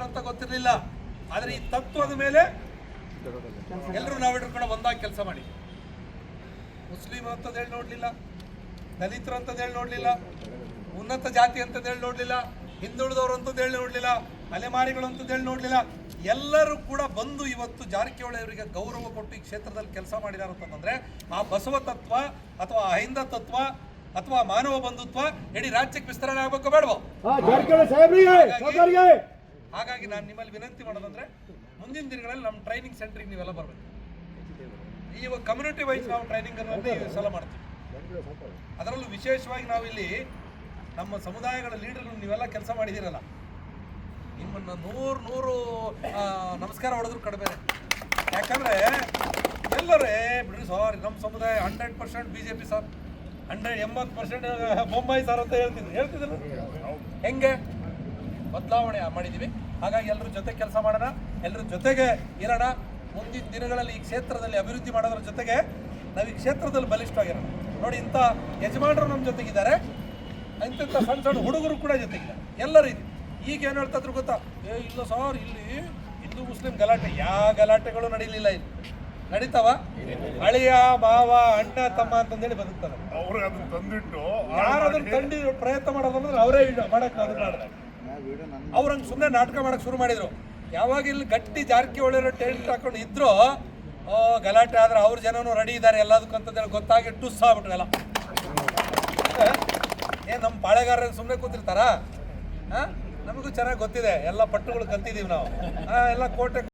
ಅಂತ ಗೊತ್ತಿರಲಿಲ್ಲ. ಆದರೆ ಈ ತತ್ವದ ಮೇಲೆ ಎಲ್ಲರೂ ನಾವು ಹಿಡ್ಕೊಂಡು ಒಂದಾಗಿ ಕೆಲಸ ಮಾಡಿ. ಮುಸ್ಲಿಂ ಅಂತದ್ದು ಹೇಳಿ ನೋಡಲಿಲ್ಲ, ದಲಿತರು ಅಂತದ್ದು ಹೇಳಿ ನೋಡಲಿಲ್ಲ, ಉನ್ನತ ಜಾತಿ ಅಂತದ್ದು ಹೇಳಿ ನೋಡಲಿಲ್ಲ, ಹಿಂದುಳಿದವರು ಅಂತದ್ದು ಹೇಳಿ ನೋಡಲಿಲ್ಲ, ಅಲೆಮಾರಿಗಳು ಅಂತದ್ದು ಹೇಳಿ ನೋಡಲಿಲ್ಲ. ಎಲ್ಲರೂ ಕೂಡ ಬಂದು ಇವತ್ತು ಜಾರಕಿಹೊಳಿ ಅವರಿಗೆ ಗೌರವ ಕೊಟ್ಟು ಈ ಕ್ಷೇತ್ರದಲ್ಲಿ ಕೆಲಸ ಮಾಡಿದ್ದಾರೆ ಅಂತಂದರೆ ಆ ಬಸವ ತತ್ವ ಅಥವಾ ಅಹಿಂದ ತತ್ವ ಅಥವಾ ಮಾನವ ಬಂಧುತ್ವ ಇಡೀ ರಾಜ್ಯಕ್ಕೆ ವಿಸ್ತರಣೆ ಆಗಬೇಕು ಬೇಡವೋ? ಹಾಗಾಗಿ ನಾನು ನಿಮ್ಮಲ್ಲಿ ವಿನಂತಿ ಮಾಡೋದಂದ್ರೆ ಮುಂದಿನ ದಿನಗಳಲ್ಲಿ ನಮ್ಮ ಟ್ರೈನಿಂಗ್ ಸೆಂಟ್ರಿಗೆ ನೀವೆಲ್ಲ ಬರಬೇಕು. ಇವಾಗ ಕಮ್ಯುನಿಟಿ ವೈಸ್ ನಾವು ಟ್ರೈನಿಂಗ್ ಅನ್ನು ಈ ಸಲ ಮಾಡ್ತೀವಿ. ಅದರಲ್ಲೂ ವಿಶೇಷವಾಗಿ ನಾವಿಲ್ಲಿ ನಮ್ಮ ಸಮುದಾಯಗಳ ಲೀಡರ್ಗಳು ನೀವೆಲ್ಲ ಕೆಲಸ ಮಾಡಿದ್ದೀರಲ್ಲ, ನಿಮ್ಮನ್ನು ನೂರು ನಮಸ್ಕಾರ ಹೊಡೆದ್ರು ಕಡಿಮೆ. ಯಾಕಂದರೆ ಎಲ್ಲರೇ ಬಿಡ್ರಿ ಸರ್, ನಮ್ಮ ಸಮುದಾಯ 100% BJP ಸರ್, 80% ಬೊಂಬಾಯಿ ಸರ್ ಅಂತ ಹೇಳ್ತಿದ್ರು. ಹೆಂಗೆ ಬದಲಾವಣೆ ಮಾಡಿದ್ದೀವಿ. ಹಾಗಾಗಿ ಎಲ್ಲರ ಜೊತೆ ಕೆಲಸ ಮಾಡೋಣ, ಎಲ್ಲರ ಜೊತೆಗೆ ಇರೋಣ. ಮುಂದಿನ ದಿನಗಳಲ್ಲಿ ಈ ಕ್ಷೇತ್ರದಲ್ಲಿ ಅಭಿವೃದ್ಧಿ ಮಾಡೋದ್ರ ಜೊತೆಗೆ ನಾವು ಈ ಕ್ಷೇತ್ರದಲ್ಲಿ ಬಲಿಷ್ಠವಾಗಿರೋಣ. ನೋಡಿ, ಇಂಥ ಯಜಮಾನರು ನಮ್ಮ ಜೊತೆಗಿದ್ದಾರೆ, ಇಂಥ ಸಣ್ಣ ಸಣ್ಣ ಹುಡುಗರು ಕೂಡ ಜೊತೆಗಿದ್ದಾರೆ, ಎಲ್ಲರೂ ಇದೆ. ಈಗ ಏನು ಹೇಳ್ತಾದ್ರು ಗೊತ್ತಾ? ಇಲ್ಲ ಸರ್, ಇಲ್ಲಿ ಹಿಂದೂ ಮುಸ್ಲಿಂ ಗಲಾಟೆ, ಯಾವ ಗಲಾಟೆಗಳು ನಡೀಲಿಲ್ಲ. ಇಲ್ಲಿ ನಡೀತಾವ? ಅಳಿಯ ಮಾವ ಅಣ್ಣ ತಮ್ಮ ಅಂತಂದೇಳಿ ಬದುಕ್ತಾರೆ. ಯಾರು ಅದನ್ನು ತಂದು ಪ್ರಯತ್ನ ಮಾಡೋದಂದ್ರೆ ಅವರೇ ಮಾಡಕ್ಕೆ ಅದು ಮಾಡಿದ್ರೆ ಅವ್ರಂಗೆ ಸುಮ್ಮನೆ ನಾಟಕ ಮಾಡಕ್ಕೆ ಶುರು ಮಾಡಿದ್ರು. ಯಾವಾಗ ಇಲ್ಲಿ ಗಟ್ಟಿ ಜಾರಕಿಹೊಳಿ ಟೆಂಟ್ ಹಾಕೊಂಡು ಇದ್ರು, ಗಲಾಟೆ ಆದ್ರೆ ಅವ್ರ ಜನನೂ ರೆಡಿ ಇದ್ದಾರೆ ಎಲ್ಲದಕ್ಕೂ ಅಂತಂದೇಳಿ ಗೊತ್ತಾಗಿ ಟುಸ್ ಆಗ್ಬಿಟ್ರು ಎಲ್ಲ. ಏನು ನಮ್ಮ ಪಾಳೆಗಾರರು ಸುಮ್ಮನೆ ಕೂತಿರ್ತಾರಾ? ನಮಗೂ ಚೆನ್ನಾಗಿ ಗೊತ್ತಿದೆ, ಎಲ್ಲ ಪಟ್ಟುಗಳು ಕಲ್ತಿದ್ದೀವಿ ನಾವು ಎಲ್ಲ ಕೋಟೆ